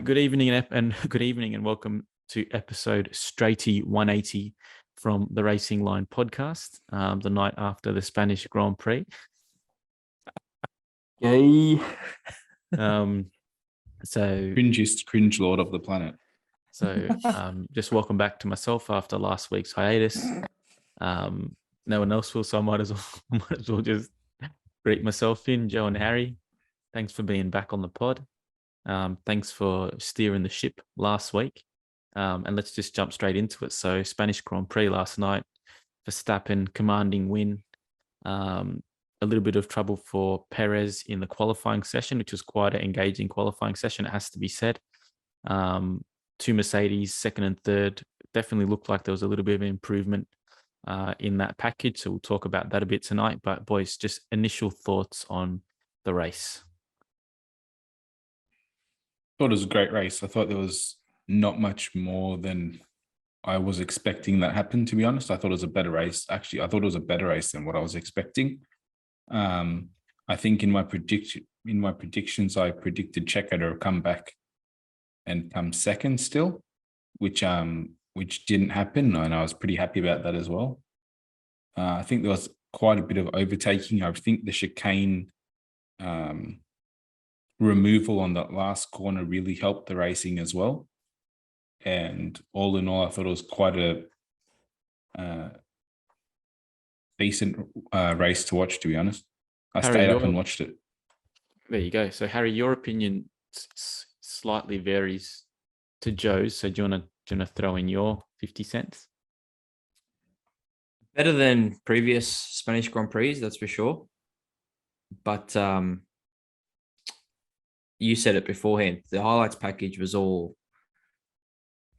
Good evening and good evening and welcome to episode Straighty 180 from the Racing Line podcast, the night after the Spanish Grand Prix. Yay. So Cringiest cringe lord of the planet. Just welcome back to myself after last week's hiatus. No one else will, so I might as well just greet myself in. Joe and Harry, thanks for being back on the pod. Thanks for steering the ship last week. And let's just jump straight into it. So Spanish Grand Prix last night, Verstappen commanding win. A little bit of trouble for Perez in the qualifying session, which was quite an engaging qualifying session, it has to be said. Two Mercedes, second and third, definitely looked like there was a little bit of improvement in that package. So we'll talk about that a bit tonight. But boys, just initial thoughts on the race. I thought it was a great race. I thought there was not much more than I was expecting that happened, to be honest. I thought it was a better race. Actually, I thought it was a better race than what I was expecting. I think in my predictions, I predicted Checo to come back and come second still, which didn't happen, and I was pretty happy about that as well. I think there was quite a bit of overtaking. I think the chicane removal on that last corner really helped the racing as well. And all in all, I thought it was quite a decent race to watch, to be honest. I stayed up and watched it. There you go. So Harry, your opinion slightly varies to Joe's. So do you want to throw in your 50 cents? Better than previous Spanish Grand Prix, that's for sure. But you said it beforehand. The highlights package was all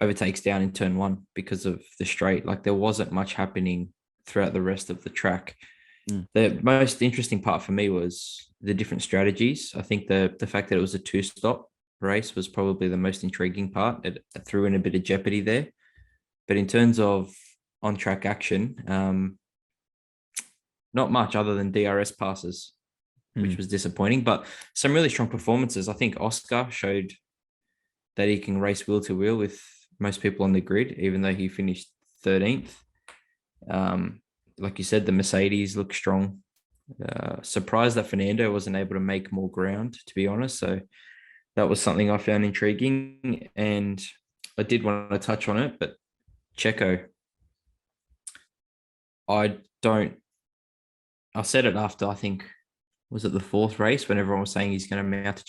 overtakes down in turn one because of the straight. Like there wasn't much happening throughout the rest of the track. The most interesting part for me was the different strategies. I think the fact that it was a two-stop race was probably the most intriguing part. It threw in a bit of jeopardy there. But in terms of on-track action, not much other than DRS passes, which was disappointing. But some really strong performances. I think Oscar showed that he can race wheel to wheel with most people on the grid, even though he finished 13th. Like you said, the Mercedes looked strong. Surprised that Fernando wasn't able to make more ground, to be honest. So that was something I found intriguing. And I did want to touch on it, but Checo, I said it after, I think, was it the fourth race when everyone was saying he's going to mount a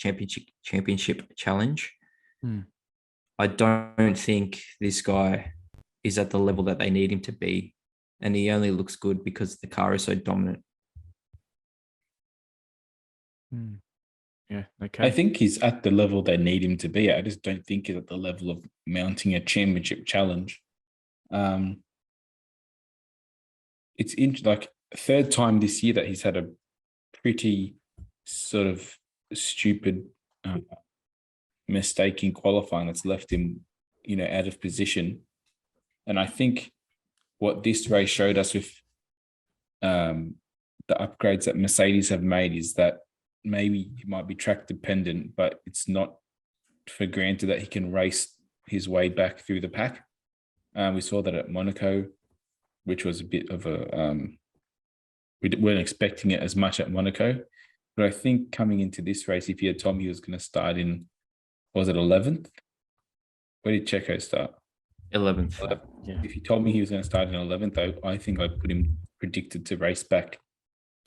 championship challenge? I don't think this guy is at the level that they need him to be. And he only looks good because the car is so dominant. Yeah, okay. I think he's at the level they need him to be. I just don't think he's at the level of mounting a championship challenge. It's like third time this year that he's had a pretty sort of stupid mistake in qualifying that's left him, out of position. And I think what this race showed us with the upgrades that Mercedes have made is that maybe it might be track dependent, but it's not for granted that he can race his way back through the pack. We saw that at Monaco, which was a bit of we weren't expecting it as much at Monaco. But I think coming into this race, if you had told me he was going to start in, was it 11th? Where did Checo start? 11th. Yeah. If you told me he was going to start in 11th, I think I put him predicted to race back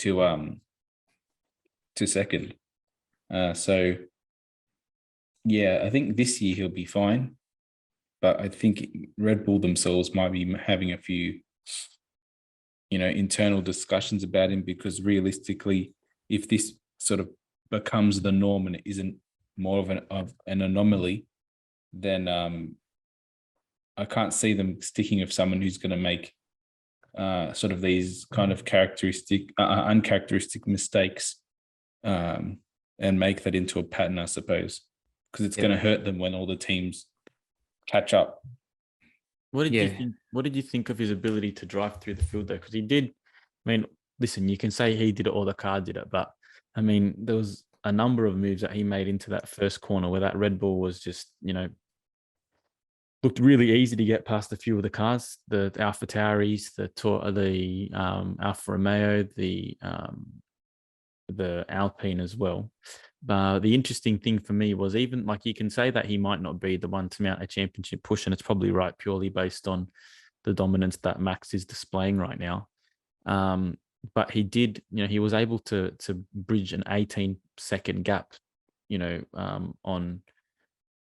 to second. So yeah, I think this year he'll be fine, but I think Red Bull themselves might be having a few, internal discussions about him, because realistically, if this sort of becomes the norm and it isn't more of an anomaly, then I can't see them sticking with someone who's going to make sort of these kind of uncharacteristic mistakes and make that into a pattern, I suppose, because it's going to hurt them when all the teams catch up. What did you think? What did you think of his ability to drive through the field, though? Because he did. I mean, listen, you can say he did it or the car did it, but I mean, there was a number of moves that he made into that first corner where that Red Bull was just, looked really easy to get past a few of the cars, the Alpha Tauris, the Alfa Romeo, the Alpine as well. But the interesting thing for me was, even like, you can say that he might not be the one to mount a championship push, and it's probably right purely based on the dominance that Max is displaying right now. But he did, he was able to bridge an 18-second gap, on,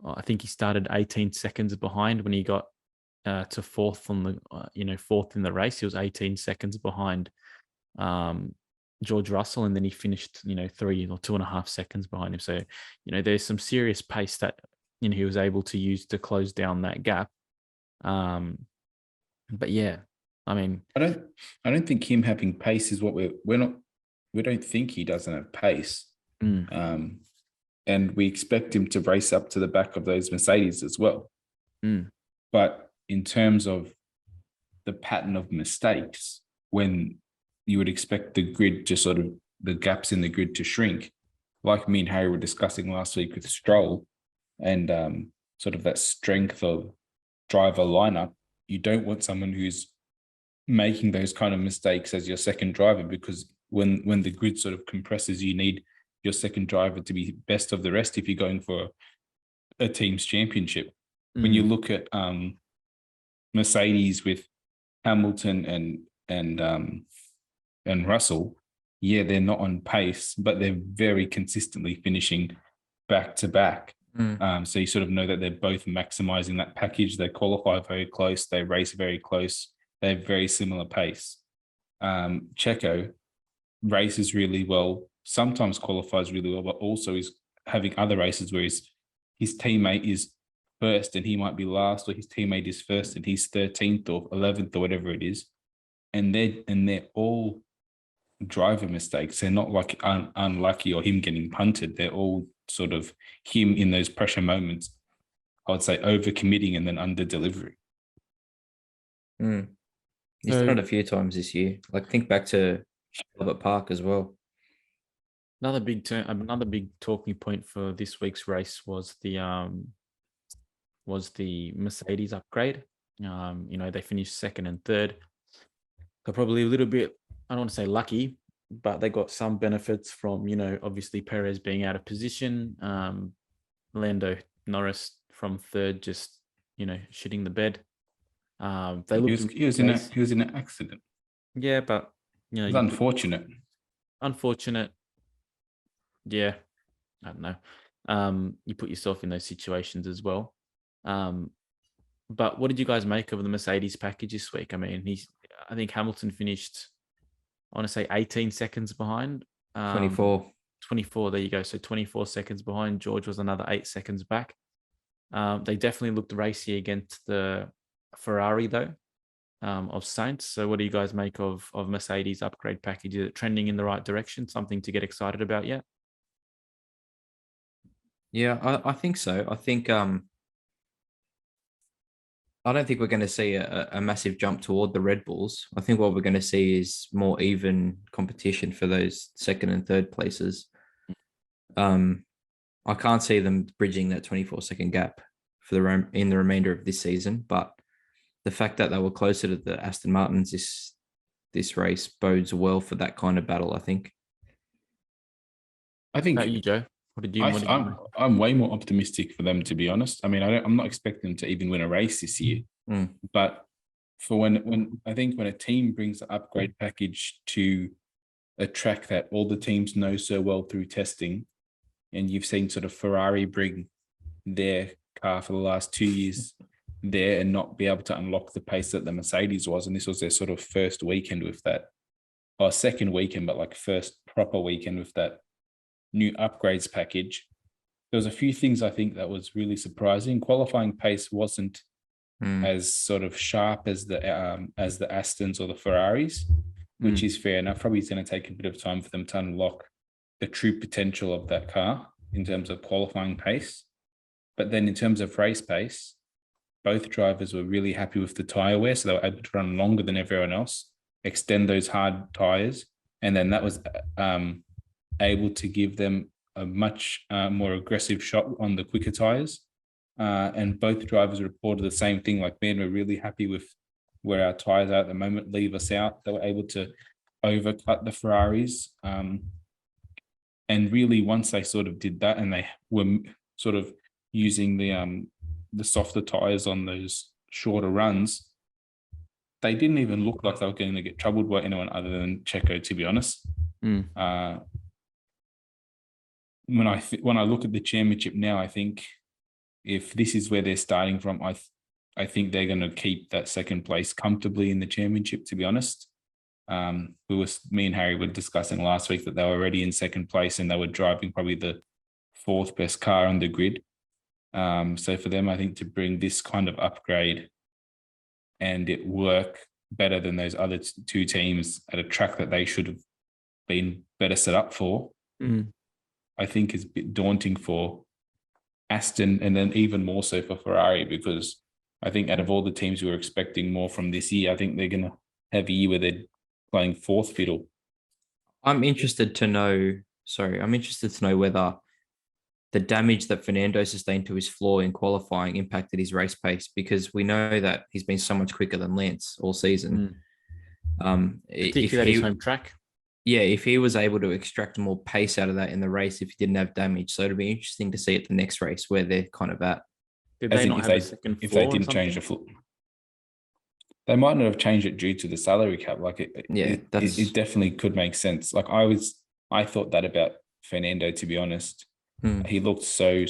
I think he started 18 seconds behind when he got to fourth on the, fourth in the race. He was 18 seconds behind George Russell, and then he finished, 3 or 2.5 seconds behind him. So, there's some serious pace that, he was able to use to close down that gap. But yeah, I mean, I don't think him having pace is what we don't think he doesn't have pace. And we expect him to race up to the back of those Mercedes as well. But in terms of the pattern of mistakes, when you would expect the grid to sort of, the gaps in the grid to shrink, like me and Harry were discussing last week with Stroll, and sort of that strength of driver lineup, you don't want someone who's making those kind of mistakes as your second driver, because when the grid sort of compresses, you need your second driver to be best of the rest if you're going for a team's championship. When you look at Mercedes with Hamilton and Russell, yeah, they're not on pace, but they're very consistently finishing back to back. So you sort of know that they're both maximizing that package. They qualify very close, they race very close, they have very similar pace. Checo races really well, sometimes qualifies really well, but also is having other races where his teammate is first and he might be last, or his teammate is first and he's 13th or 11th or whatever it is. And they're all driver mistakes. They're not like unlucky or him getting punted. They're all sort of him in those pressure moments, I would say, over-committing and then under-delivery. He's done it a few times this year. Like, think back to Albert Park as well. Another big talking point for this week's race was the Mercedes upgrade. They finished second and third. So probably a little bit, I don't want to say lucky, but they got some benefits from, obviously Perez being out of position, Lando Norris from third, just, shitting the bed. He was in an accident. Yeah, but it was unfortunate. Unfortunate. Yeah, I don't know. You put yourself in those situations as well. But what did you guys make of the Mercedes package this week? I mean, I think Hamilton finished, I want to say 18 seconds behind. 24. 24, there you go. So 24 seconds behind. George was another 8 seconds back. They definitely looked racy against the Ferrari, though, of Sainz. So what do you guys make of Mercedes upgrade package? Is it trending in the right direction? Something to get excited about yet? Yeah, I think so. I think I don't think we're going to see a massive jump toward the Red Bulls. I think what we're going to see is more even competition for those second and third places. I can't see them bridging that 24-second gap in the remainder of this season, but the fact that they were closer to the Aston Martins this race bodes well for that kind of battle, I think. I think. How about you, Joe? I'm way more optimistic for them, to be honest. I mean, I'm not expecting them to even win a race this year, but for when I think when a team brings an upgrade package to a track that all the teams know so well through testing, and you've seen sort of Ferrari bring their car for the last 2 years there and not be able to unlock the pace that the Mercedes was, and this was their sort of first weekend with that, or second weekend, but like first proper weekend with that new upgrades package. There was a few things I think that was really surprising. Qualifying pace wasn't as sort of sharp as the Astons or the Ferraris, which is fair enough. Probably it's going to take a bit of time for them to unlock the true potential of that car in terms of qualifying pace. But then in terms of race pace, both drivers were really happy with the tyre wear, so they were able to run longer than everyone else, extend those hard tyres, and then that was able to give them a much more aggressive shot on the quicker tires. And both drivers reported the same thing. Like, man, we're really happy with where our tires are at the moment. Leave us out. They were able to overcut the Ferraris. And really, once they sort of did that, and they were sort of using the softer tires on those shorter runs, they didn't even look like they were going to get troubled by anyone other than Checo, to be honest. When I look at the championship now, I think if this is where they're starting from, I think they're going to keep that second place comfortably in the championship, to be honest. Me and Harry were discussing last week that they were already in second place and they were driving probably the fourth best car on the grid. So for them, I think to bring this kind of upgrade and it work better than those other two teams at a track that they should have been better set up for, I think is a bit daunting for Aston, and then even more so for Ferrari, because I think out of all the teams we were expecting more from this year, I think they're going to have a year where they're playing fourth fiddle. I'm interested to know whether the damage that Fernando sustained to his floor in qualifying impacted his race pace, because we know that he's been so much quicker than Lance all season. Particularly his home track. Yeah, if he was able to extract more pace out of that in the race, if he didn't have damage. So it'll be interesting to see at the next race where they're kind of at. Did they not have a second floor? If they didn't change the floor, they might not have changed it due to the salary cap. Like it definitely could make sense. Like I thought that about Fernando, to be honest. He looked so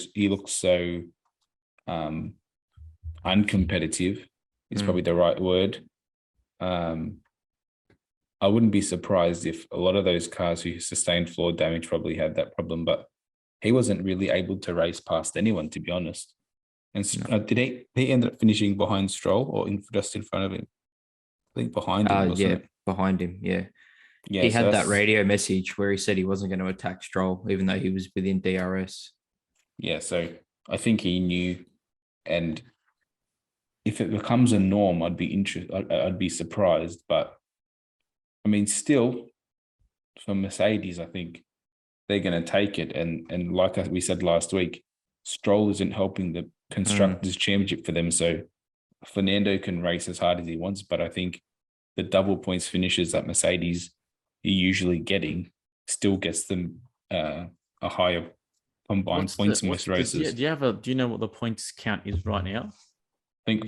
uncompetitive is probably the right word. I wouldn't be surprised if a lot of those cars who sustained floor damage probably had that problem, but he wasn't really able to race past anyone, to be honest. And did he end up finishing behind Stroll or just in front of him? I think behind him, wasn't it? Behind him, yeah. He had that radio message where he said he wasn't going to attack Stroll, even though he was within DRS. Yeah, so I think he knew, and if it becomes a norm, I'd be surprised. But I mean, still, for Mercedes, I think they're going to take it. And like we said last week, Stroll isn't helping the Constructors' Championship for them. So Fernando can race as hard as he wants, but I think the double points finishes that Mercedes are usually getting still gets them a higher combined points in most races. Do you know what the points count is right now? I think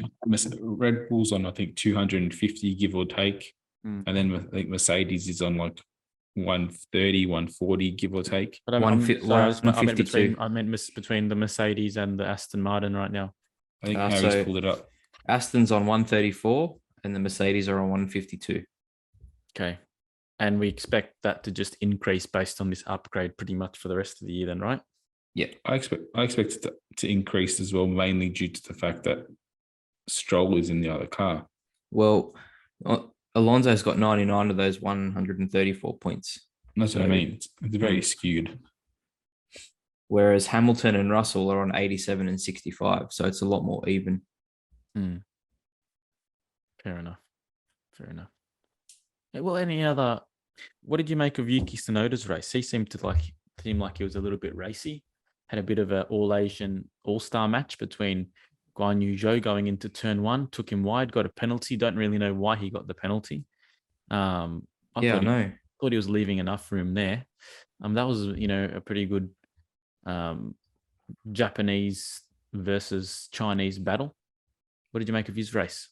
Red Bull's on 250, give or take. And then I think Mercedes is on like 130, 140, give or take. But I meant between the Mercedes and the Aston Martin right now. I think Harry's pulled it up. Aston's on 134 and the Mercedes are on 152. Okay. And we expect that to just increase based on this upgrade pretty much for the rest of the year then, right? Yeah, I expect it to increase as well, mainly due to the fact that Stroll is in the other car. Well, Alonso's got 99 of those 134 points. That's what I mean. It's very skewed. Whereas Hamilton and Russell are on 87 and 65. So it's a lot more even. Fair enough. Well, what did you make of Yuki Tsunoda's race? He seemed like he was a little bit racy. Had a bit of an all-Asian all-star match between Guan Yu Zhou going into turn one, took him wide, got a penalty. Don't really know why he got the penalty. I thought he was leaving enough room there. That was, a pretty good Japanese versus Chinese battle. What did you make of his race?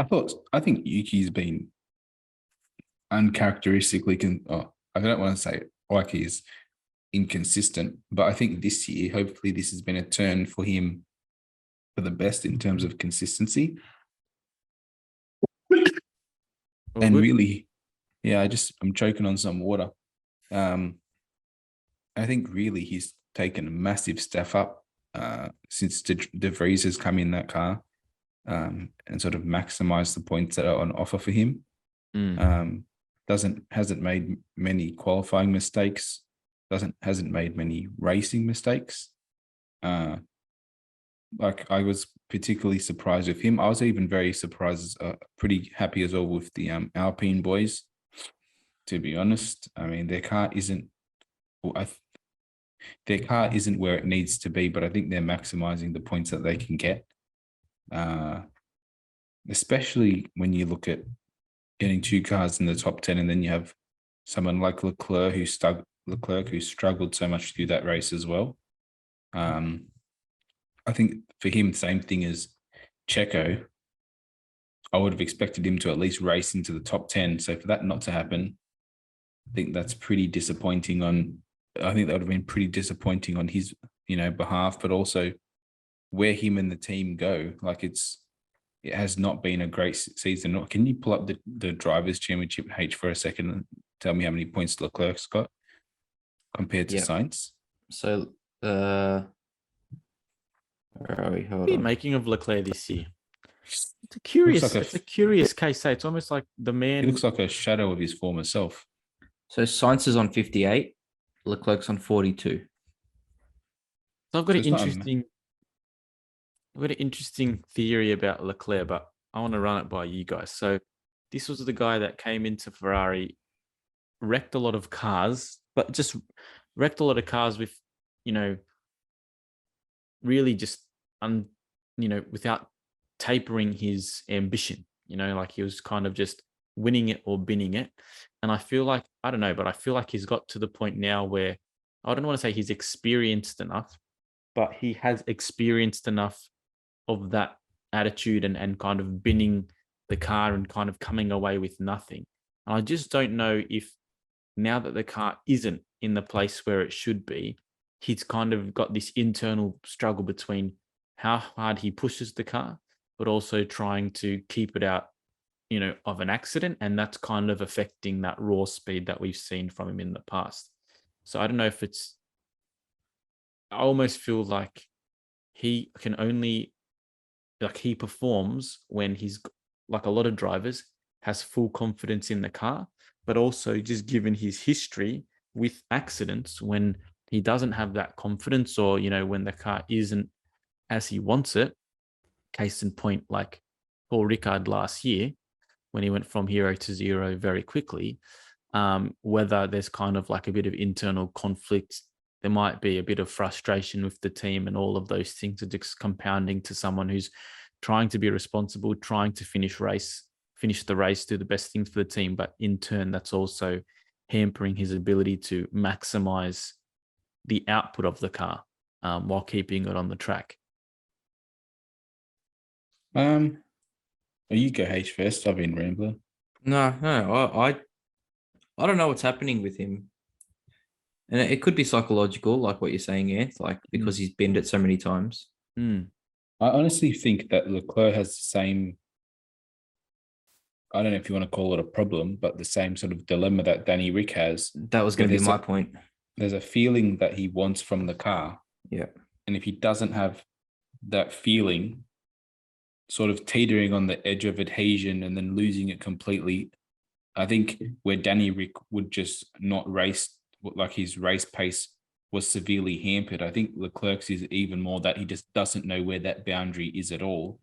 I think Yuki's been uncharacteristically, I don't want to say like he's inconsistent, but I think this year, hopefully this has been a turn for him for the best in terms of consistency. And really, I'm choking on some water. I think really he's taken a massive step up since De Vries has come in that car and sort of maximized the points that are on offer for him. Hasn't made many qualifying mistakes. Hasn't made many racing mistakes. Like I was particularly surprised with him. I was even very surprised, pretty happy as well with the Alpine boys. to be honest. I mean, their car isn't. Well, their car isn't where it needs to be, but I think they're maximizing the points that they can get. Especially when you look at getting 2 cars in the top 10, and then you have someone like Leclerc who struggled so much through that race as well. I think for him, same thing as Checo. I would have expected him to at least race into the top 10. So for that not to happen, I think that's pretty disappointing I think that would have been pretty disappointing on his, behalf, but also where him and the team go. Like it has not been a great season. Can you pull up the Drivers' Championship H for a second and tell me how many points Leclerc's got compared to Sainz? So, where are we? Hold on. Making of Leclerc this year. It's a curious case. It's almost like the man. He looks like a shadow of his former self. So Sainz is on 58, Leclerc's on 42. So I've got an interesting theory about Leclerc, but I want to run it by you guys. So this was the guy that came into Ferrari, wrecked a lot of cars, but just wrecked a lot of cars with, really just, without tapering his ambition, like he was kind of just winning it or binning it. And I feel like, I don't know, but I feel like he's got to the point now where I don't want to say he's experienced enough, but he has experienced enough of that attitude and kind of binning the car and kind of coming away with nothing. And I just don't know if now that the car isn't in the place where it should be, he's kind of got this internal struggle between how hard he pushes the car, but also trying to keep it out, of an accident. And that's kind of affecting that raw speed that we've seen from him in the past. So I don't know if I almost feel like he can only, he performs when he's, like a lot of drivers, has full confidence in the car, but also just given his history with accidents, when he doesn't have that confidence, or, when the car isn't as he wants it. Case in point, like Paul Ricard last year, when he went from hero to zero very quickly, whether there's kind of like a bit of internal conflict, there might be a bit of frustration with the team, and all of those things are just compounding to someone who's trying to be responsible, trying to finish the race, do the best things for the team. But in turn, that's also hampering his ability to maximize the output of the car while keeping it on the track. You go H first. I've been rambling. No, I don't know what's happening with him. And it could be psychological, like what you're saying, Ant, like because he's binned it so many times. I honestly think that Leclerc has the same, I don't know if you want to call it a problem, but the same sort of dilemma that Danny Rick has. That was going to be my point. There's a feeling that he wants from the car. Yeah. And if he doesn't have that feeling, sort of teetering on the edge of adhesion and then losing it completely, I think where Danny Rick would just not race, like his race pace was severely hampered, I think Leclerc's is even more that he just doesn't know where that boundary is at all.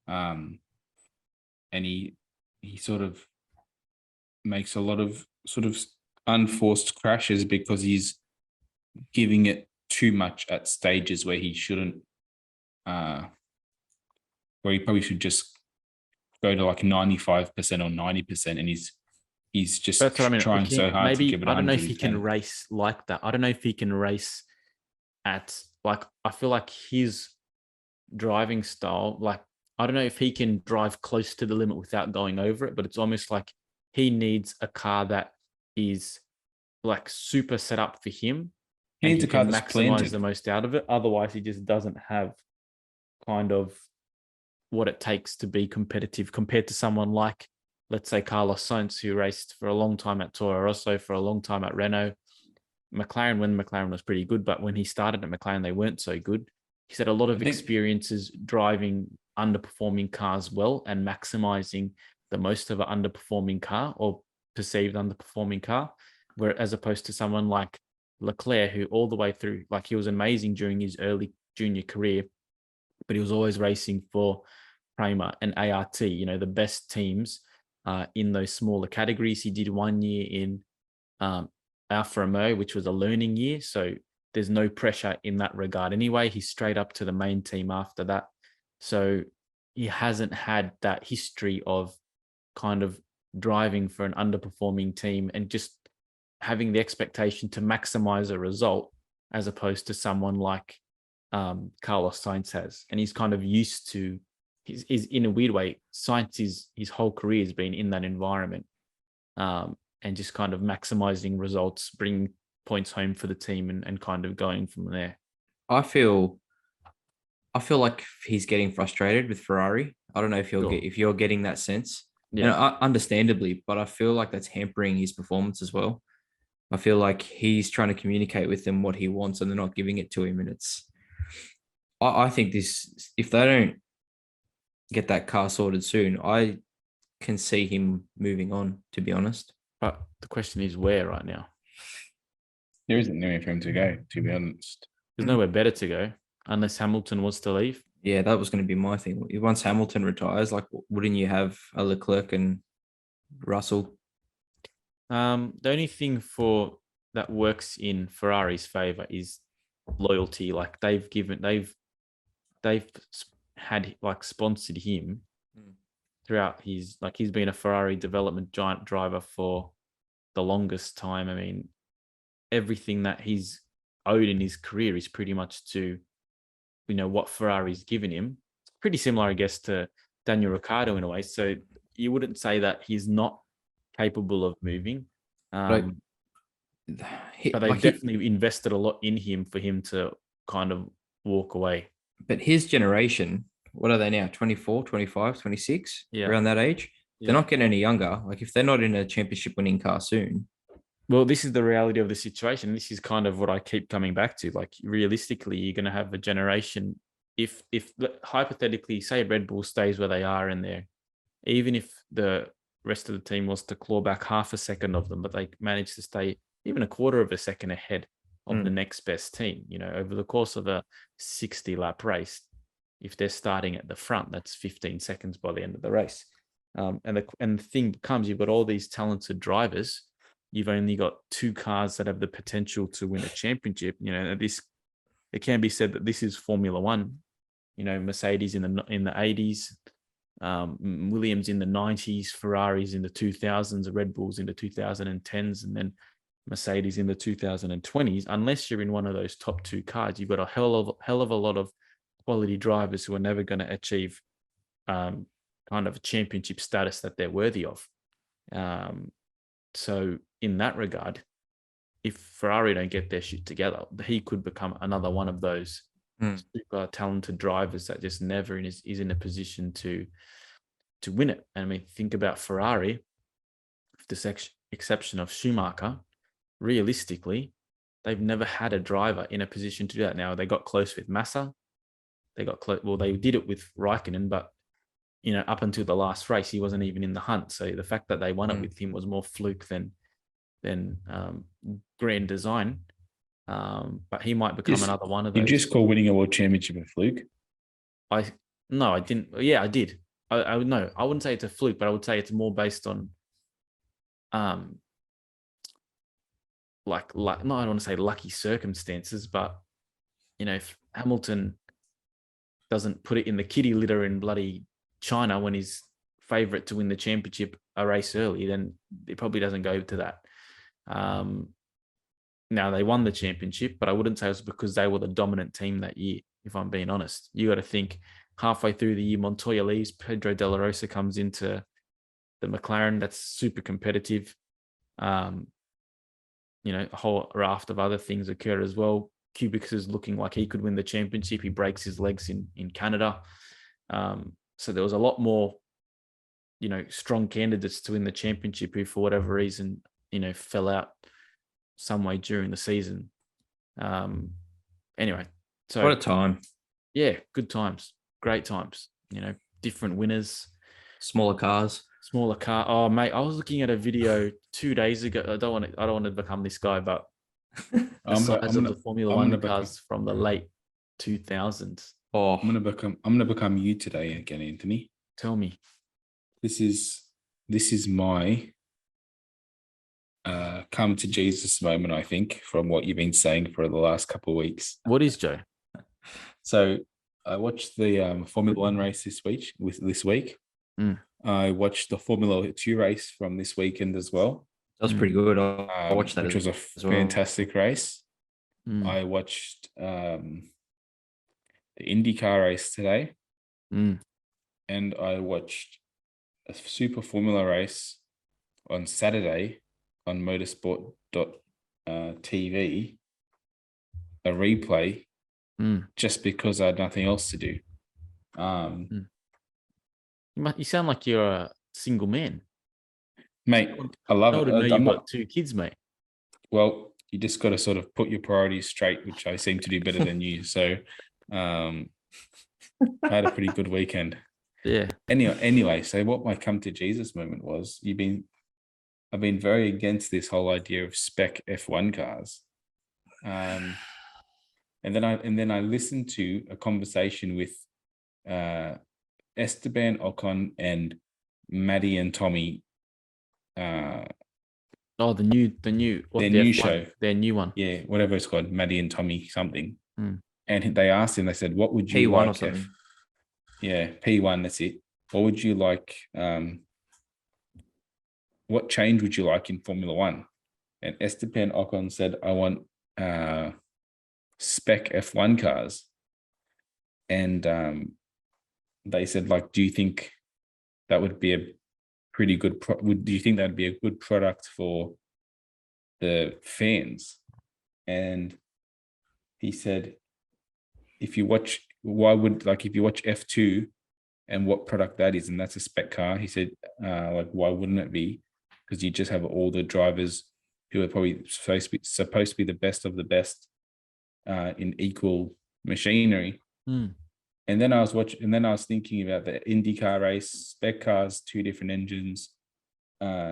And he sort of makes a lot of sort of unforced crashes because he's giving it too much at stages where he shouldn't, where he probably should just go to like 95% or 90%, and he's just trying so hard to give it 110. I don't know if he can race like that. I don't know if he can race at, like, I feel like his driving style, like, I don't know if he can drive close to the limit without going over it, but it's almost like he needs a car that is like super set up for him. He needs a car that's maximize the most out of it. Otherwise, he just doesn't have kind of what it takes to be competitive compared to someone like, let's say, Carlos Sainz, who raced for a long time at Toro Rosso, for a long time at Renault. McLaren, when McLaren was pretty good, but when he started at McLaren, they weren't so good. He's had a lot of experiences driving underperforming cars well and maximizing the most of an underperforming car or perceived underperforming car, where as opposed to someone like Leclerc, who all the way through, like, he was amazing during his early junior career, but he was always racing for Prema and ART, the best teams in those smaller categories. He did 1 year in Alfa Romeo, which was a learning year. So there's no pressure in that regard anyway. He's straight up to the main team after that. So he hasn't had that history of kind of driving for an underperforming team and just having the expectation to maximize a result, as opposed to someone like Carlos Sainz has. And he's kind of used to, he's in a weird way, Sainz his whole career has been in that environment, and just kind of maximizing results, bringing points home for the team, and kind of going from there. I feel like he's getting frustrated with Ferrari. I don't know if you're getting that sense. Yeah. And understandably, but I feel like that's hampering his performance as well. I feel like he's trying to communicate with them what he wants and they're not giving it to him. And I think this, if they don't get that car sorted soon, I can see him moving on, to be honest. But the question is where right now? There isn't anywhere for him to go, to be honest. There's nowhere better to go unless Hamilton was to leave. Yeah, that was going to be my thing. Once Hamilton retires, like, wouldn't you have a Leclerc and Russell? The only thing that works in Ferrari's favor is loyalty. Like they've had like sponsored him throughout he's been a Ferrari development giant driver for the longest time. I mean, everything that he's owed in his career is pretty much to, what Ferrari's given him. It's pretty similar, I guess, to Daniel Ricciardo in a way. So you wouldn't say that he's not capable of moving. But they've definitely invested a lot in him for him to kind of walk away. But his generation, what are they now? 24, 25, 26? Yeah. Around that age? Yeah. They're not getting any younger. Like, if they're not in a championship winning car soon. Well, this is the reality of the situation. This is kind of what I keep coming back to. Like, realistically, you're going to have a generation. If hypothetically, say Red Bull stays where they are in there, even if the rest of the team was to claw back half a second of them, but they managed to stay even a quarter of a second ahead of the next best team, over the course of a 60-lap race, if they're starting at the front, that's 15 seconds by the end of the race. And the thing becomes, you've got all these talented drivers. You've only got 2 cars that have the potential to win a championship. It can be said that this is Formula One. Mercedes in the 80s, Williams in the 90s, Ferraris in the 2000s, Red Bulls in the 2010s, and then Mercedes in the 2020s. Unless you're in one of those top 2 cars, you've got a hell of a lot of quality drivers who are never going to achieve kind of a championship status that they're worthy of. So in that regard, if Ferrari don't get their shit together, he could become another one of those super talented drivers that just never is in a position to win it. And I mean, think about Ferrari, with the exception of Schumacher. Realistically, they've never had a driver in a position to do that. Now, they got close with Massa. They got close. Well, they did it with Raikkonen, but up until the last race, he wasn't even in the hunt. So the fact that they won it with him was more fluke than grand design. But he might become another one of those. You just call winning a world championship a fluke? No, I didn't. Yeah, I did. I wouldn't say it's a fluke, but I would say it's more based on like no, I don't want to say lucky circumstances, but if Hamilton doesn't put it in the kitty litter in bloody China when he's favorite to win the championship a race early, then it probably doesn't go to that. Now, they won the championship, but I wouldn't say it was because they were the dominant team that year, if I'm being honest. You got to think halfway through the year, Montoya leaves, Pedro De La Rosa comes into the McLaren. That's super competitive. A whole raft of other things occur as well. Kubica is looking like he could win the championship. He breaks his legs in Canada. So there was a lot more, strong candidates to win the championship who, for whatever reason, fell out some way during the season. Anyway, so what a time. Yeah, good times, great times. Different winners, smaller car. Oh, mate, I was looking at a video 2 days ago. I don't want to become this guy, but the size of the Formula One cars from the late 2000s. Oh, I'm gonna become you today again, Anthony. Tell me. This is this is my come to Jesus moment, I think, from what you've been saying for the last couple of weeks. What is, Joe? So I watched the Formula One race this week. I watched the Formula 2 race from this weekend as well. That was pretty good. I watched that which was a fantastic race. I watched the IndyCar race today, and I watched a Super Formula race on Saturday on motorsport.tv, a replay, just because I had nothing else to do. You sound like you're a single man. Mate, I love I it. know you've got 2 kids, mate. Well, you just got to sort of put your priorities straight, which I seem to do better than you. So I had a pretty good weekend. Yeah. Anyway, so what my come to Jesus moment was, I've been very against this whole idea of spec F1 cars. And then I listened to a conversation with Esteban Ocon and Maddie and Tommy. The new their new F1, show, their new one. Yeah, whatever it's called, Maddie and Tommy something. And they asked him, they said, what would you P1 like or something? P1, that's it. What would you like? What change would you like in Formula One? And Esteban Ocon said, I want spec F1 cars. And they said, like, do you think that would be a pretty good do you think that'd be a good product for the fans? And he said, if you watch F2 and what product that is, and that's a spec car, he said, like, why wouldn't it be? Because you just have all the drivers who are probably supposed to be the best of the best in equal machinery. And then I was thinking about the IndyCar race, spec cars, 2 different engines,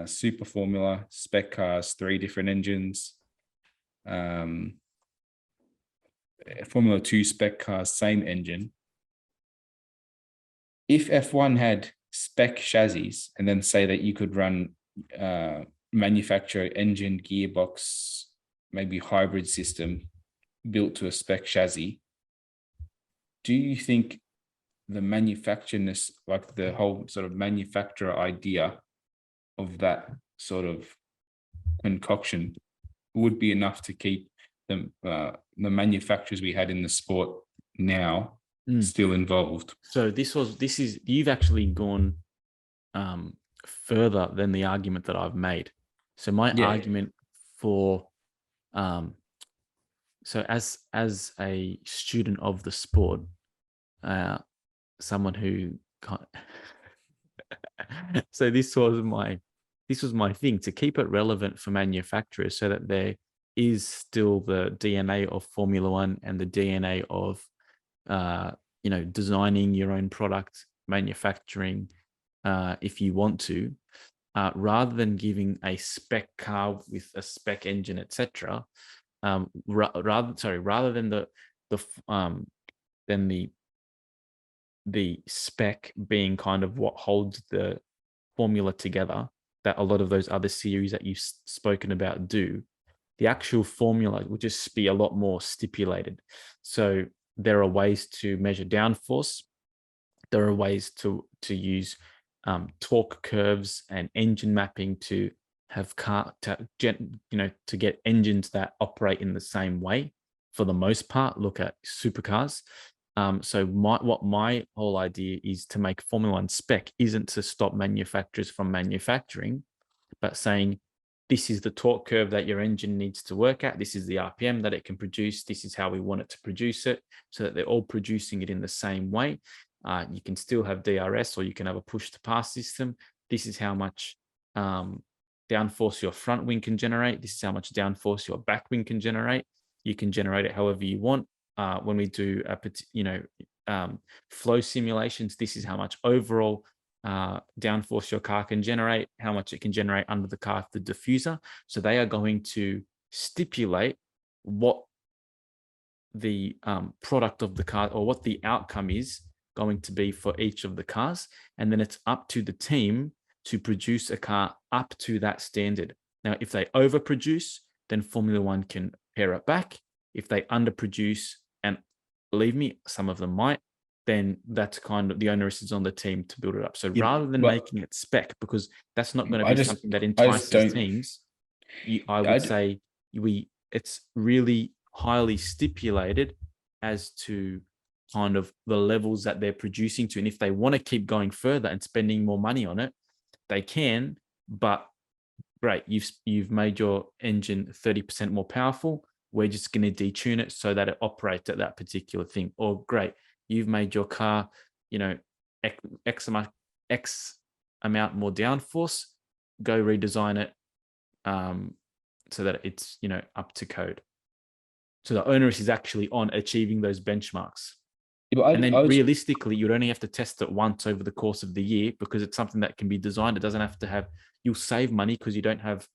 Super Formula, spec cars, 3 different engines, Formula 2 spec cars, same engine. If F1 had spec chassis, and then say that you could run manufacture engine, gearbox, maybe hybrid system built to a spec chassis, do you think the manufactureness, like the whole sort of manufacturer idea of that sort of concoction, would be enough to keep the manufacturers we had in the sport now still involved? So you've actually gone further than the argument that I've made. So my argument for so as a student of the sport, someone who so this was my thing, to keep it relevant for manufacturers, so that there is still the DNA of Formula One and the DNA of designing your own product, manufacturing, if you want to, rather than giving a spec car with a spec engine, etc. Rather than the spec being kind of what holds the formula together, that a lot of those other series that you've spoken about do. The actual formula would just be a lot more stipulated. So there are ways to measure downforce. There are ways to use torque curves and engine mapping to have to get engines that operate in the same way. For the most part, look at supercars. So what my whole idea is to make Formula One spec isn't to stop manufacturers from manufacturing, but saying, this is the torque curve that your engine needs to work at. This is the RPM that it can produce. This is how we want it to produce it, so that they're all producing it in the same way. You can still have DRS, or you can have a push to pass system. This is how much downforce your front wing can generate. This is how much downforce your back wing can generate. You can generate it however you want. When we do flow simulations, this is how much overall downforce your car can generate, how much it can generate under the car, the diffuser. So they are going to stipulate what the product of the car, or what the outcome is going to be for each of the cars. And then it's up to the team to produce a car up to that standard. Now, if they overproduce, then Formula One can pare it back. If they underproduce, and believe me, some of them might, then that's kind of the onus is on the team to build it up. So rather than making it spec, because that's not going to be something that entices teams, I would say it's really highly stipulated as to kind of the levels that they're producing to. And if they want to keep going further and spending more money on it, they can. But great, you've made your engine 30% more powerful. We're just going to detune it so that it operates at that particular thing. Or great, you've made your car, X amount more downforce. Go redesign it so that it's up to code. So the onus is actually on achieving those benchmarks. Yeah, and then realistically, you'd only have to test it once over the course of the year because it's something that can be designed. It doesn't have to have. You'll save money because you don't have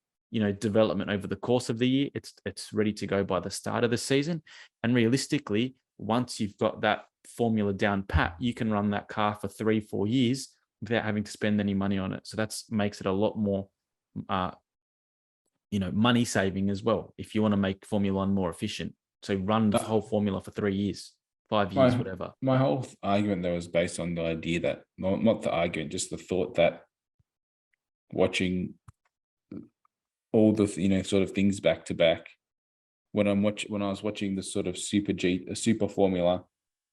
development over the course of the year. It's ready to go by the start of the season. And realistically, once you've got that formula down pat, you can run that car for 3-4 years without having to spend any money on it. So that makes it a lot more, money saving as well. If you want to make Formula One more efficient, so run the whole formula for 3 years, 5 years, whatever. My whole argument though is based on the idea that not the argument, just the thought that watching all the sort of things back to back. When I was watching the sort of Super Formula,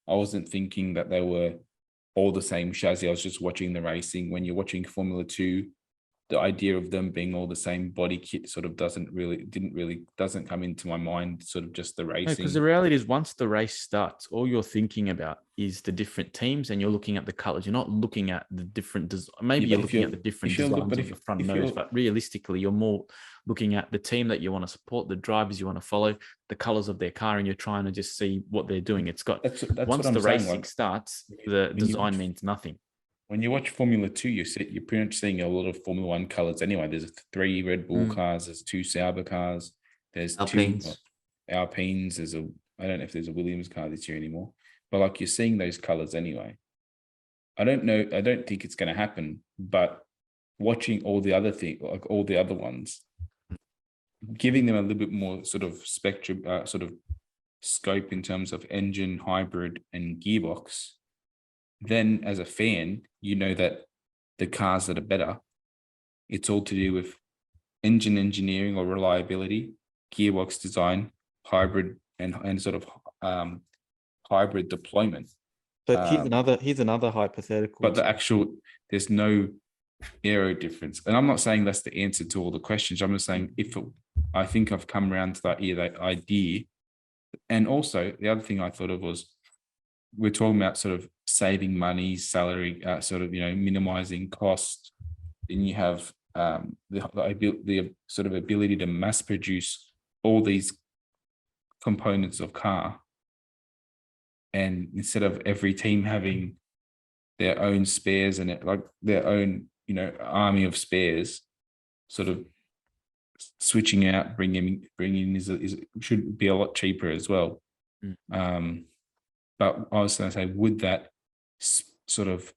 I wasn't thinking that they were all the same chassis. I was just watching the racing. When you're watching Formula 2, the idea of them being all the same body kit sort of doesn't come into my mind, sort of just the racing. Because the reality is once the race starts, all you're thinking about is the different teams and you're looking at the colors. You're not looking at the different maybe you're looking at the different designs on the front nose, but realistically, you're more looking at the team that you want to support, the drivers you want to follow, the colors of their car, and you're trying to just see what they're doing. It's got once the racing starts, the design means nothing. When you watch Formula 2, you're pretty much seeing a lot of Formula 1 colors anyway. There's 3 Red Bull cars, there's 2 Sauber cars, there's Alpines. 2 Alpines, I don't know if there's a Williams car this year anymore, but like you're seeing those colors anyway. I don't think it's going to happen, but watching all the other things, like all the other ones, giving them a little bit more sort of spectrum, sort of scope in terms of engine, hybrid, and gearbox, then as a fan, that the cars that are better, it's all to do with engine engineering or reliability, gearbox design, hybrid, and sort of hybrid deployment. So here's another hypothetical. But there's no aero difference. And I'm not saying that's the answer to all the questions. I'm just saying I think I've come around to that idea. And also the other thing I thought of was, we're talking about sort of saving money, salary, sort of, minimizing cost. Then you have the sort of ability to mass produce all these components of car. And instead of every team having their own spares and their own, army of spares, sort of switching out, bringing in should be a lot cheaper as well. But I was going to say, would that sort of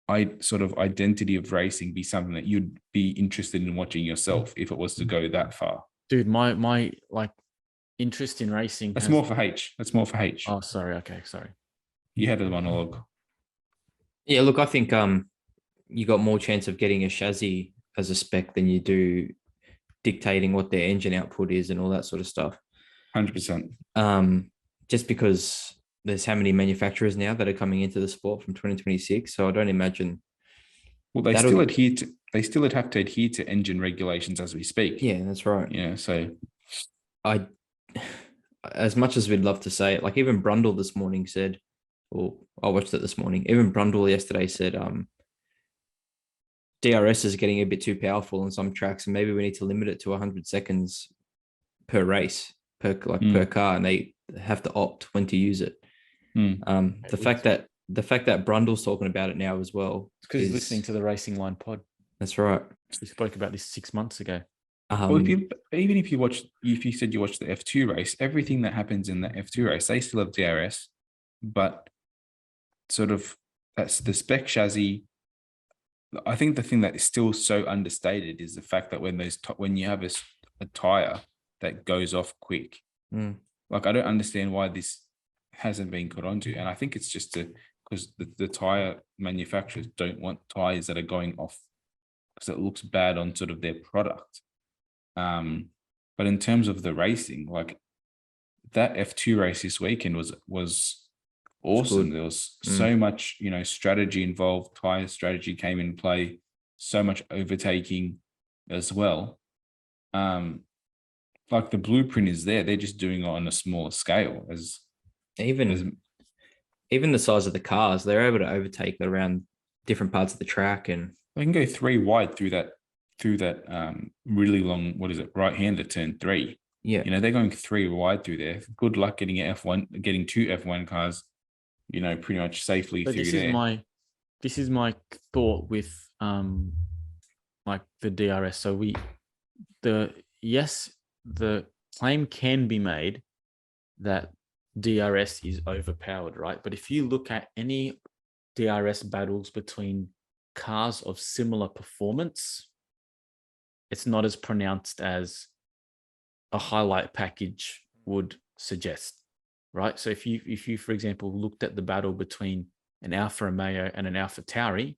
identity of racing be something that you'd be interested in watching yourself if it was to go that far? Dude, my interest in racing. That's more for H. Oh, sorry. Okay, sorry. You had a monologue. Yeah, look, I think you got more chance of getting a chassis as a spec than you do dictating what their engine output is and all that sort of stuff. 100%. Just because there's how many manufacturers now that are coming into the sport from 2026. So I don't imagine. Well, they still would have to adhere to engine regulations as we speak. Yeah, that's right. Yeah. So as much as we'd love to say it, like even Brundle this morning said, or I watched it this morning, even Brundle yesterday said, DRS is getting a bit too powerful on some tracks, and maybe we need to limit it to 100 seconds per race, per car, and they have to opt when to use it. The fact that Brundle's talking about it now as well, because he's listening to the Racing Line pod. That's right. We spoke about this 6 months ago. Well, if you said you watched the F2 race, everything that happens in the F2 race, they still have DRS, but sort of that's the spec chassis. I think the thing that is still so understated is the fact that when you have a tire that goes off quick, like I don't understand why this hasn't been got onto, and I think it's just because the tire manufacturers don't want tires that are going off because it looks bad on sort of their product. But in terms of the racing, like that F2 race this weekend was awesome. There was so much, strategy involved. Tire strategy came in play. So much overtaking as well. Like the blueprint is there. They're just doing it on a smaller scale. Even the size of the cars, they're able to overtake around different parts of the track, and they can go 3 wide through that really long, right-hander turn 3. Yeah. They're going 3 wide through there. Good luck getting two F1 cars, pretty much safely through there. This is my thought with like the DRS. So the claim can be made that DRS is overpowered, right? But if you look at any DRS battles between cars of similar performance, it's not as pronounced as a highlight package would suggest, right? So if you, for example, looked at the battle between an Alfa Romeo and an Alfa Tauri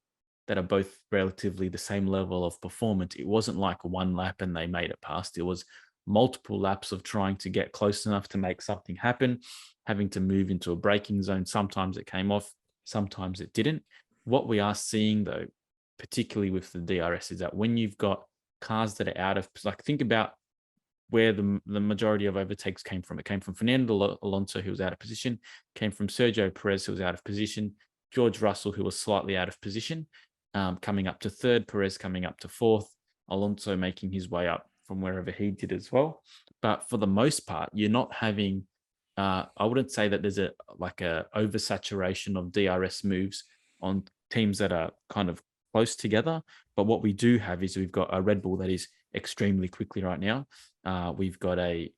that are both relatively the same level of performance, it wasn't like one lap and they made it past. It was multiple laps of trying to get close enough to make something happen, having to move into a braking zone. Sometimes it came off, sometimes it didn't. What we are seeing though, particularly with the DRS, is that when you've got cars that are out of, like, think about where the majority of overtakes came from. It came from Fernando Alonso, who was out of position, came from Sergio Perez, who was out of position, George Russell, who was slightly out of position, coming up to third, Perez coming up to fourth, Alonso making his way up from wherever he did as well. But for the most part, you're not having, I wouldn't say that there's a oversaturation of DRS moves on teams that are kind of close together. But what we do have is we've got a Red Bull that is extremely quickly right now. We've got a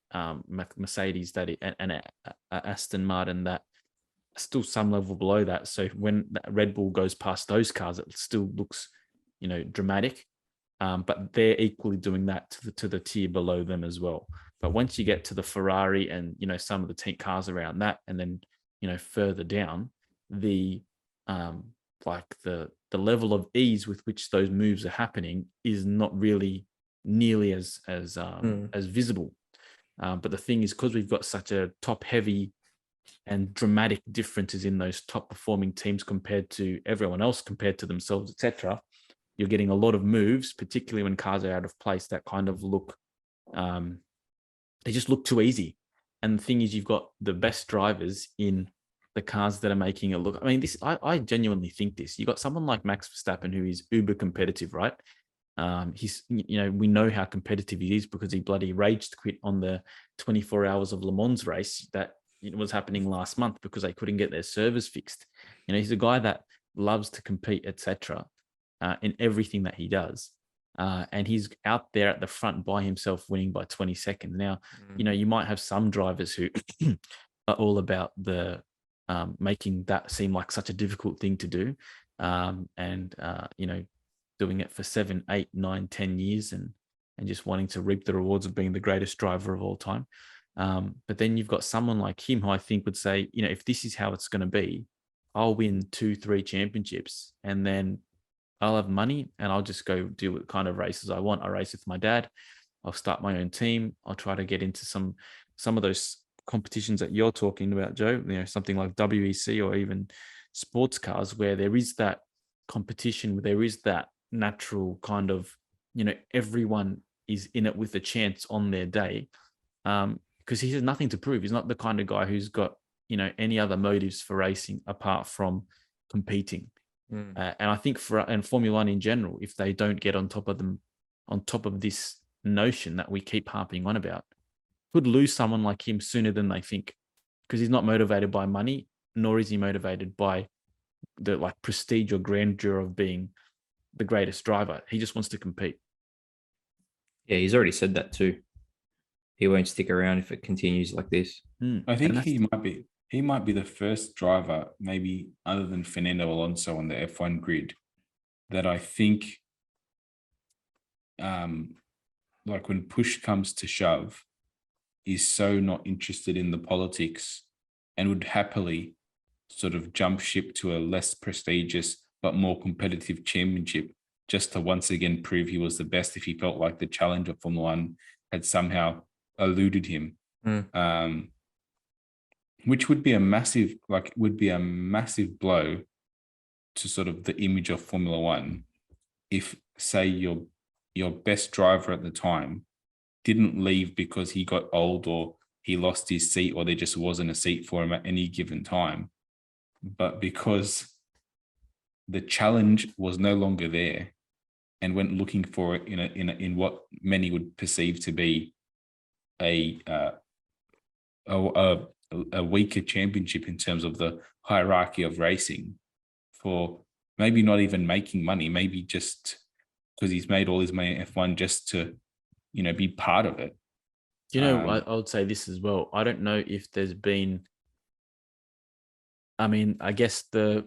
Mercedes and a Aston Martin that are still some level below that. So when that Red Bull goes past those cars, it still looks, dramatic. But they're equally doing that to the tier below them as well. But once you get to the Ferrari and some of the cars around that, and then further down, the level of ease with which those moves are happening is not really nearly as visible. But the thing is, because we've got such a top heavy and dramatic differences in those top performing teams compared to everyone else, compared to themselves, etc., you're getting a lot of moves, particularly when cars are out of place, that kind of look, they just look too easy. And the thing is, you've got the best drivers in the cars that are making it look. I mean, I genuinely think this. You got someone like Max Verstappen, who is uber competitive, right? He's, we know how competitive he is because he bloody raged quit on the 24 hours of Le Mans race that was happening last month because they couldn't get their servers fixed. He's a guy that loves to compete, etc., in everything that he does. And he's out there at the front by himself, winning by 20 seconds. Now, you might have some drivers who are all about the making that seem like such a difficult thing to do. And doing it for 7, 8, 9, 10 years and just wanting to reap the rewards of being the greatest driver of all time. But then you've got someone like him who I think would say, if this is how it's going to be, I'll win 2, 3 championships and then I'll have money and I'll just go do what kind of races I want. I race with my dad. I'll start my own team. I'll try to get into some of those competitions that you're talking about, Joe, something like WEC or even sports cars, where there is that competition, where there is that natural kind of, everyone is in it with a chance on their day, because he has nothing to prove. He's not the kind of guy who's got, any other motives for racing apart from competing. And I think and Formula One in general, if they don't get on top of this notion that we keep harping on about, could lose someone like him sooner than they think, because he's not motivated by money, nor is he motivated by the prestige or grandeur of being the greatest driver. He just wants to compete. Yeah, he's already said that too. He won't stick around if it continues like this. I think he might be the first driver, maybe other than Fernando Alonso on the F1 grid, that I think, like when push comes to shove, is so not interested in the politics and would happily sort of jump ship to a less prestigious but more competitive championship just to once again prove he was the best if he felt like the challenge of Formula One had somehow eluded him. Which would be a massive blow to sort of the image of Formula One if, say, your best driver at the time didn't leave because he got old or he lost his seat or there just wasn't a seat for him at any given time, but because the challenge was no longer there and went looking for it in what many would perceive to be a weaker championship in terms of the hierarchy of racing, for maybe not even making money, maybe just because he's made all his money in F1 just to, be part of it. I would say this as well. I don't know if there's been, I guess the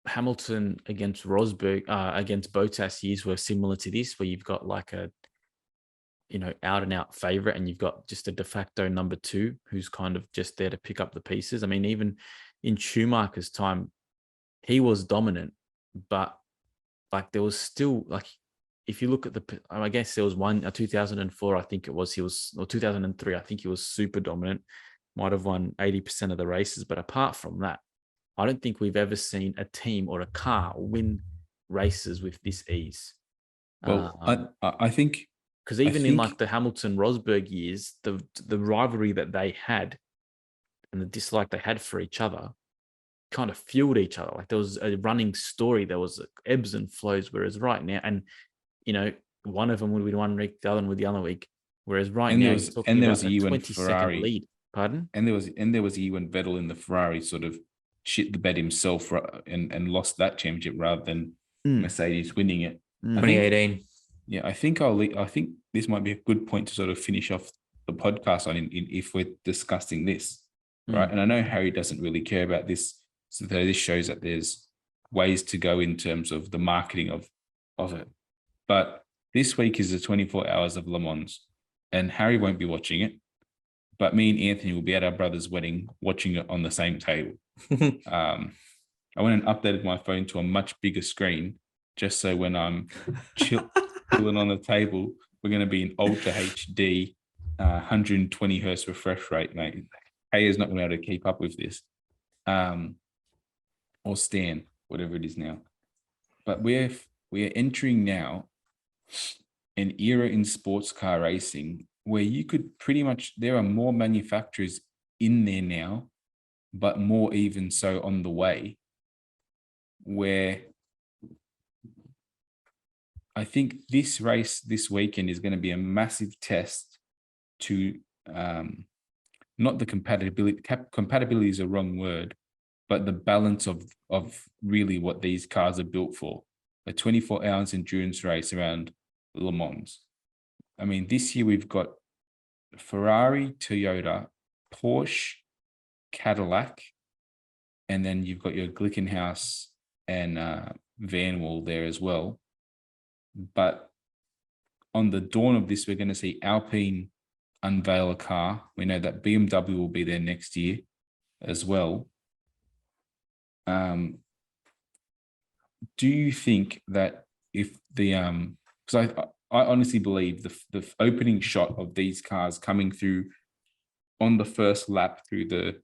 Hamilton against Rosberg, against Bottas years were similar to this, where you've got like a, out and out favorite, and you've got just a de facto number two who's kind of just there to pick up the pieces. Even in Schumacher's time, he was dominant, but like there was still like, if you look at I guess there was 2004, I think it was, or 2003, I think he was super dominant, might have won 80% of the races. But apart from that, I don't think we've ever seen a team or a car win races with this ease. Well, I think, because even in like the Hamilton Rosberg years, the rivalry that they had and the dislike they had for each other kind of fueled each other. Like there was a running story, there was ebbs and flows. Whereas right now, and one of them would be one week, the other one would the other week. Whereas right now, there was a year when Ferrari lead. Pardon? And there was a year when Vettel in the Ferrari sort of shit the bed himself and lost that championship rather than Mercedes winning it. 2018. I think this might be a good point to sort of finish off the podcast on if we're discussing this, right? And I know Harry doesn't really care about this, so this shows that there's ways to go in terms of the marketing of it. But this week is the 24 hours of Le Mans, and Harry won't be watching it, but me and Anthony will be at our brother's wedding watching it on the same table. I went and updated my phone to a much bigger screen just so when I'm chilling on the table, we're going to be in Ultra HD, 120 hertz refresh rate, mate. Hey is not going to be able to keep up with this. Or Stan, whatever it is now. But we are entering now an era in sports car racing where you could pretty much, there are more manufacturers in there now, but more even so on the way, where I think this race this weekend is going to be a massive test to not the compatibility. Compatibility is a wrong word, but the balance of really what these cars are built for. A 24 hours endurance race around Le Mans. This year we've got Ferrari, Toyota, Porsche, Cadillac, and then you've got your Glickenhaus and Van Wall there as well. But on the dawn of this, we're going to see Alpine unveil a car. We know that BMW will be there next year as well. Do you think that if the because I honestly believe the opening shot of these cars coming through on the first lap through the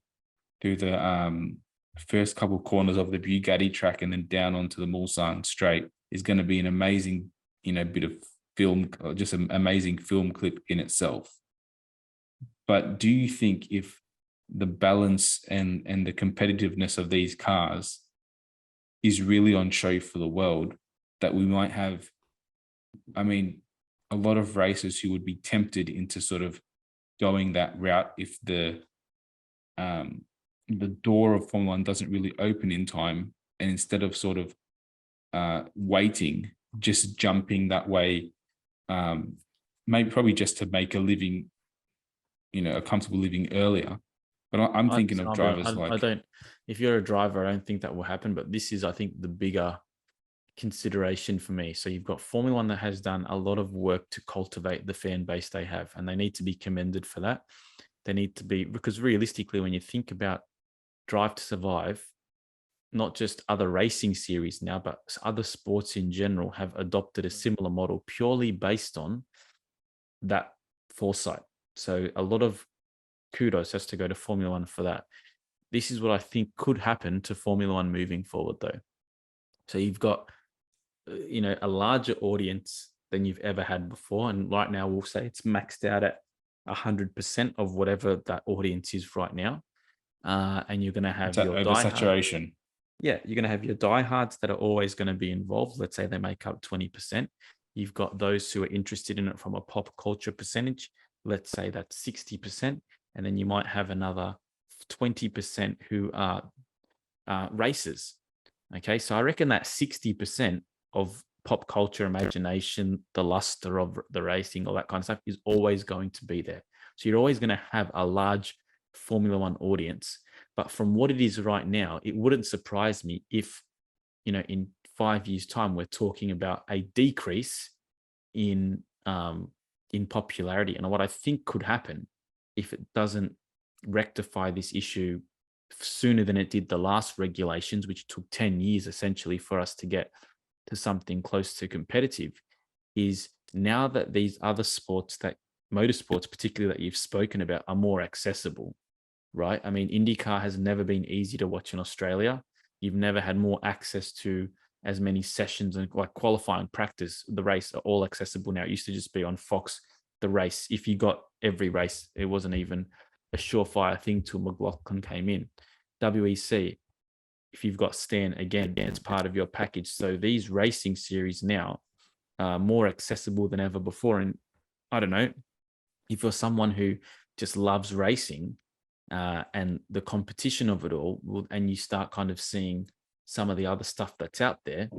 first couple of corners of the Bugatti track and then down onto the Mulsanne straight is going to be an amazing, bit of film, just an amazing film clip in itself. But do you think if the balance and the competitiveness of these cars is really on show for the world, that we might have, a lot of racers who would be tempted into sort of going that route if the door of Formula One doesn't really open in time, and instead of sort of waiting, just jumping that way, maybe probably just to make a living, a comfortable living earlier. But I'm thinking of drivers I don't, if you're a driver, I don't think that will happen. But this is, I think, the bigger consideration for me. So you've got Formula One that has done a lot of work to cultivate the fan base they have, and they need to be commended for that. They need to be, because realistically, when you think about Drive to Survive, not just other racing series now, but other sports in general have adopted a similar model purely based on that foresight. So a lot of kudos has to go to Formula One for that. This is what I think could happen to Formula One moving forward, though. So you've got, a larger audience than you've ever had before. And right now we'll say it's maxed out at 100% of whatever that audience is right now. And you're going to have your oversaturation. Yeah, you're going to have your diehards that are always going to be involved. Let's say they make up 20%. You've got those who are interested in it from a pop culture percentage. Let's say that's 60%. And then you might have another 20% who are racers. Okay, so I reckon that 60% of pop culture, imagination, the luster of the racing, all that kind of stuff is always going to be there. So you're always going to have a large Formula One audience. But from what it is right now, it wouldn't surprise me if, in 5 years' time, we're talking about a decrease in popularity. And what I think could happen if it doesn't rectify this issue sooner than it did the last regulations, which took 10 years essentially for us to get to something close to competitive, is now that these other sports, that motorsports particularly that you've spoken about, are more accessible, right? I mean, IndyCar has never been easy to watch in Australia. You've never had more access to as many sessions, and like qualifying, practice, the race are all accessible now. It used to just be on Fox, the race. If you got every race, it wasn't even a surefire thing till McLaughlin came in. WEC, if you've got Stan, again, it's part of your package. So these racing series now are more accessible than ever before. And I don't know, if you're someone who just loves racing, and the competition of it all, and you start kind of seeing some of the other stuff that's out there,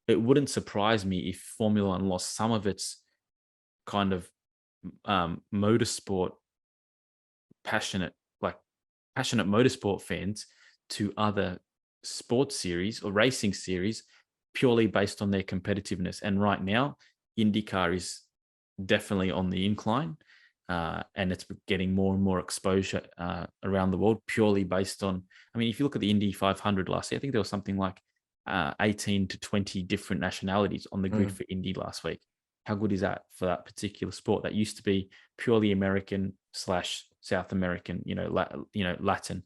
it wouldn't surprise me if Formula One lost some of its kind of motorsport passionate motorsport fans to other sports series or racing series purely based on their competitiveness. And right now, IndyCar is definitely on the incline. And it's getting more and more exposure around the world purely based on, I mean, if you look at the Indy 500 last year, I think there was something like 18 to 20 different nationalities on the grid for Indy last week. How good is that for that particular sport that used to be purely American / South American, Latin.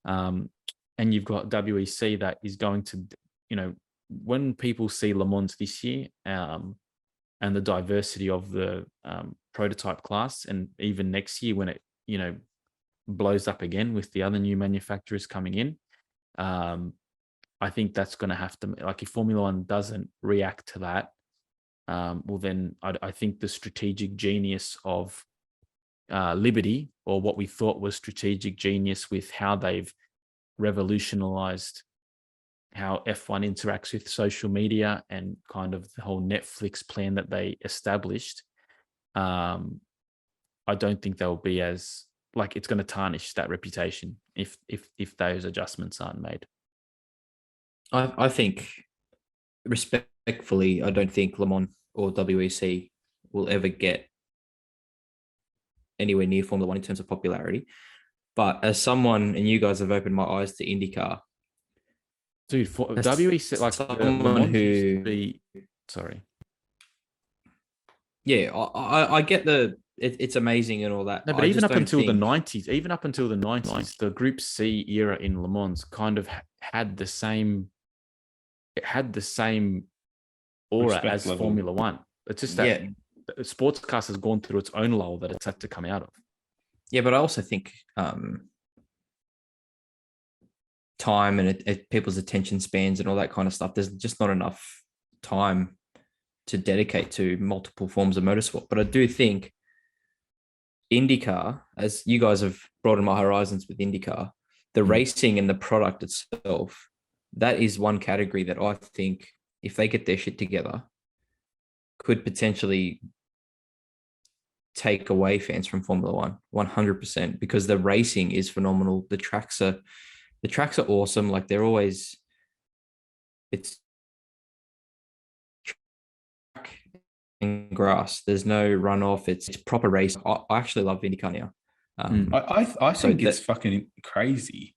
And you've got WEC that is going to, when people see Le Mans this year, and the diversity of the prototype class, and even next year when it, blows up again with the other new manufacturers coming in, I think that's going to have to, like, if Formula One doesn't react to that, well, then I think the strategic genius of Liberty, or what we thought was strategic genius with how they've revolutionized how F1 interacts with social media and kind of the whole Netflix plan that they established, I don't think they'll be as, like, it's going to tarnish that reputation if those adjustments aren't made. I think, respectfully, I don't think Le Mans or WEC will ever get anywhere near Formula One in terms of popularity. But as someone, and you guys have opened my eyes to IndyCar, dude, for WEC, like someone who, sorry, yeah, I get it's amazing and all that. No, but even up until the 90s, the Group C era in Le Mans kind of had the same. It had the same aura as Formula One. It's just that sportscast has gone through its own lull that it's had to come out of. Yeah, but I also think time and people's attention spans and all that kind of stuff, there's just not enough time to dedicate to multiple forms of motorsport. But I do think IndyCar, as you guys have broadened my horizons with IndyCar, the racing and the product itself, that is one category that I think, if they get their shit together, could potentially take away fans from Formula One 100%, because the racing is phenomenal. The tracks are awesome. Like, they're always, it's grass. There's no runoff. It's proper race. I actually love IndyCar now. I So think it's fucking crazy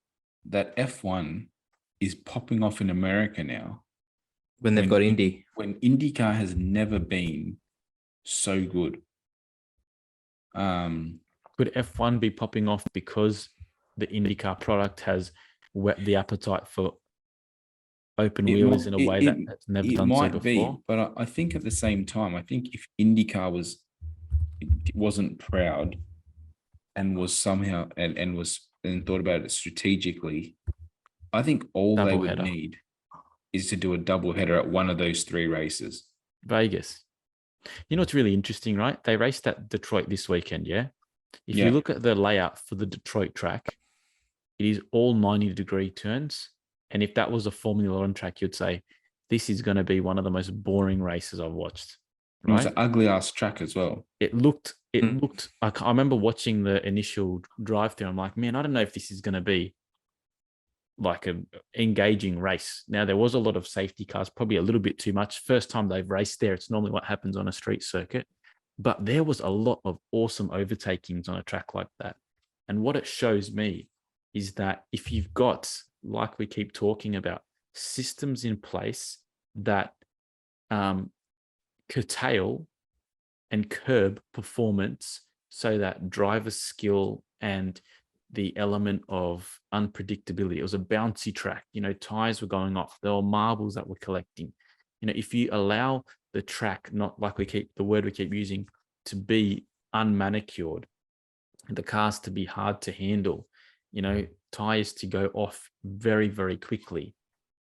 that F1 is popping off in America now when they've got Indy. when IndyCar has never been so good. Could F1 be popping off because the IndyCar product has whet the appetite for open wheels in a way that it's never done so before? Be, but I think at the same time, I think if IndyCar wasn't proud and was somehow and thought about it strategically, I think all they would need is to do a double header at one of those 3 races. Vegas. You know what's really interesting, right? They raced at Detroit this weekend, yeah? If you look at the layout for the Detroit track, it is all 90-degree turns. And if that was a Formula One track, you'd say, this is going to be one of the most boring races I've watched. Right? It was an ugly ass track as well. It looked, I remember watching the initial drive through. I'm like, man, I don't know if this is going to be like an engaging race. Now, there was a lot of safety cars, probably a little bit too much. First time they've raced there, it's normally what happens on a street circuit. But there was a lot of awesome overtakings on a track like that. And what it shows me is that if you've got, like we keep talking about, systems in place that curtail and curb performance so that driver skill and the element of unpredictability. It was a bouncy track. Tires were going off. There were marbles that were collecting. If you allow the track, not like the word we keep using, to be unmanicured, the cars to be hard to handle, tires to go off very, very quickly,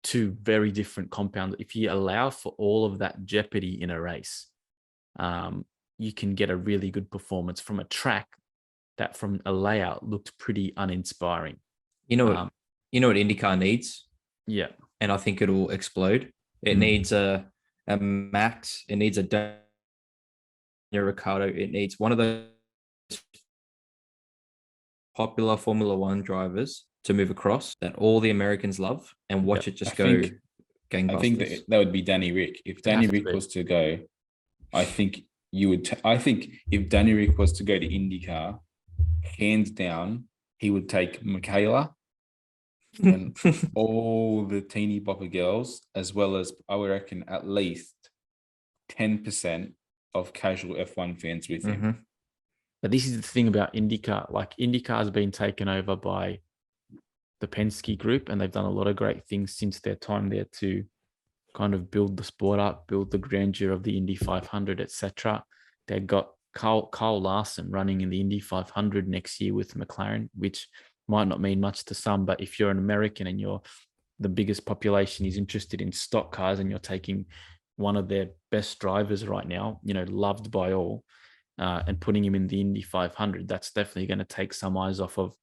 2 very different compounds. If you allow for all of that jeopardy in a race, you can get a really good performance from a track that from a layout looked pretty uninspiring. You know what IndyCar needs? Yeah. And I think it'll explode. It needs a Max. It needs a Daniel Ricciardo. It needs one of those popular Formula One drivers to move across that all the Americans love and watch it just go gangbusters. I think that would be Danny Rick. If Danny Rick was to go, I think you would. I think if Danny Rick was to go to IndyCar, hands down, he would take Michaela and all the teeny bopper girls, as well as I would reckon at least 10% of casual F1 fans with him. But this is the thing about IndyCar. Like, IndyCar has been taken over by the Penske group, and they've done a lot of great things since their time there to kind of build the sport up, build the grandeur of the Indy 500, etc. They've got Kyle Larson running in the Indy 500 next year with McLaren, which might not mean much to some, but if you're an American and the biggest population is interested in stock cars and you're taking one of their best drivers right now, loved by all, and putting him in the Indy 500, that's definitely going to take some eyes off of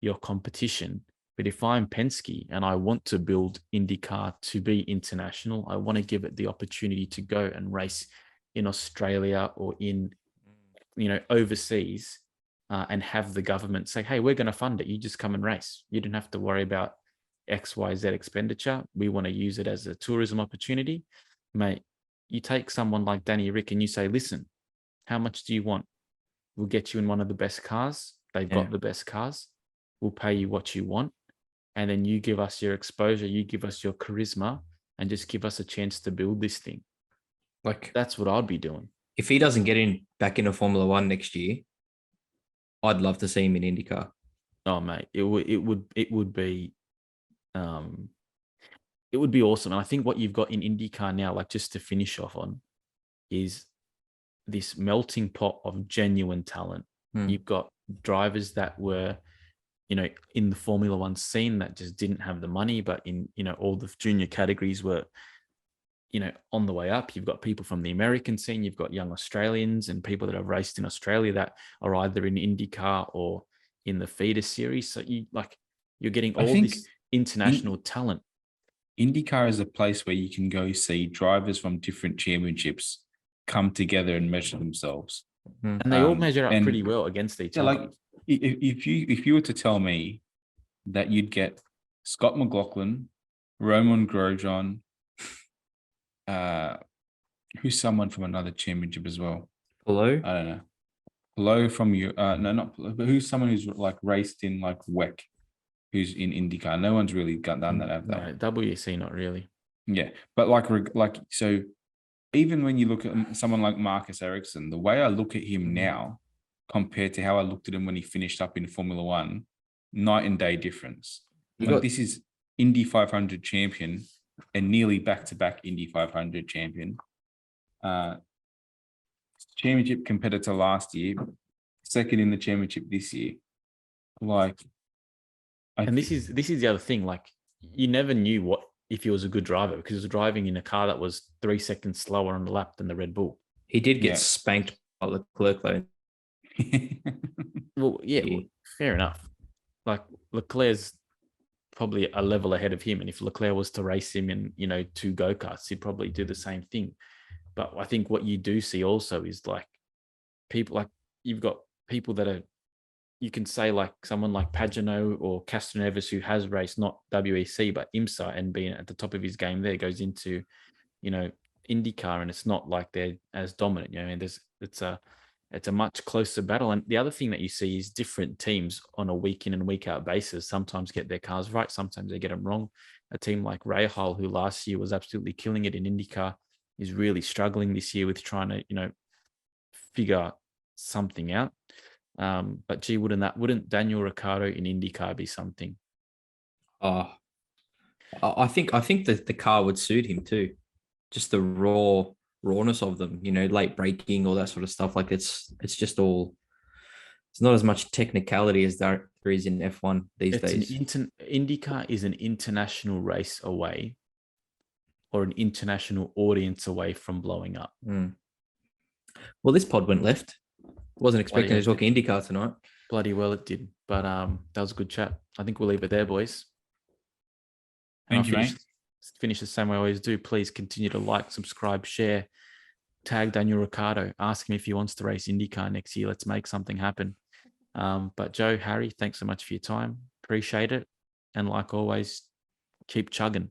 your competition. But if I'm Penske and I want to build IndyCar to be international, I want to give it the opportunity to go and race in Australia or in, overseas, and have the government say, hey, we're going to fund it. You just come and race. You don't have to worry about X, Y, Z expenditure. We want to use it as a tourism opportunity. Mate, you take someone like Danny Rick and you say, listen, how much do you want? We'll get you in one of the best cars. They've got the best cars. We'll pay you what you want. And then you give us your exposure, you give us your charisma, and just give us a chance to build this thing. Like, that's what I'd be doing. If he doesn't get back into Formula One next year, I'd love to see him in IndyCar. Oh, mate, it would be awesome. And I think what you've got in IndyCar now, like, just to finish off on, is this melting pot of genuine talent. You've got drivers that were, in the Formula One scene that just didn't have the money, but in, all the junior categories were, on the way up. You've got people from the American scene. You've got young Australians and people that have raced in Australia that are either in IndyCar or in the feeder series. So you're getting all this international talent. IndyCar is a place where you can go see drivers from different championships come together and measure themselves. And they all measure up pretty well against each other. Like, if you were to tell me that you'd get Scott McLaughlin, Roman Grosjean, Who's someone from another championship as well? Hello. I don't know. Hello from you. No, not Palou, but who's someone who's like raced in like WEC, who's in IndyCar. No one's really done that, have they? No, WEC, not really. Yeah, but like so, even when you look at someone like Marcus Ericsson, the way I look at him now compared to how I looked at him when he finished up in Formula One, night and day difference. This is Indy 500 champion and nearly back-to-back Indy 500 champion. Championship competitor last year, second in the championship this year. This is the other thing. Like, you never knew if he was a good driver because he was driving in a car that was 3 seconds slower on the lap than the Red Bull. He did get spanked by Leclerc though. Well, fair enough. Like, Leclerc's probably a level ahead of him, and if Leclerc was to race him in, 2 go-karts, he'd probably do the same thing. But I think what you do see also is like people, like you've got people that are, you can say like someone like Pagano or Castroneves, who has raced not WEC but IMSA and been at the top of his game there, goes into, IndyCar, and it's not like they're as dominant. It's a much closer battle. And the other thing that you see is different teams on a week in and week out basis sometimes get their cars right, sometimes they get them wrong. A team like Rahal, who last year was absolutely killing it in IndyCar, is really struggling this year with trying to, figure something out. But gee, wouldn't Daniel Ricciardo in IndyCar be something? I think that the car would suit him too. Just the rawness of them, late braking, all that sort of stuff. Like it's just all. It's not as much technicality as there is in F1 these days. IndyCar is an international race away, or an international audience away from blowing up. Well, this pod went left. Wasn't expecting to talk IndyCar tonight. Bloody well it did. But that was a good chat. I think we'll leave it there, boys. Thank you, mate. Finish the same way I always do. Please continue to like, subscribe, share, tag Daniel Ricciardo. Ask him if he wants to race IndyCar next year. Let's make something happen. But Joe, Harry, thanks so much for your time. Appreciate it. And like always, keep chugging.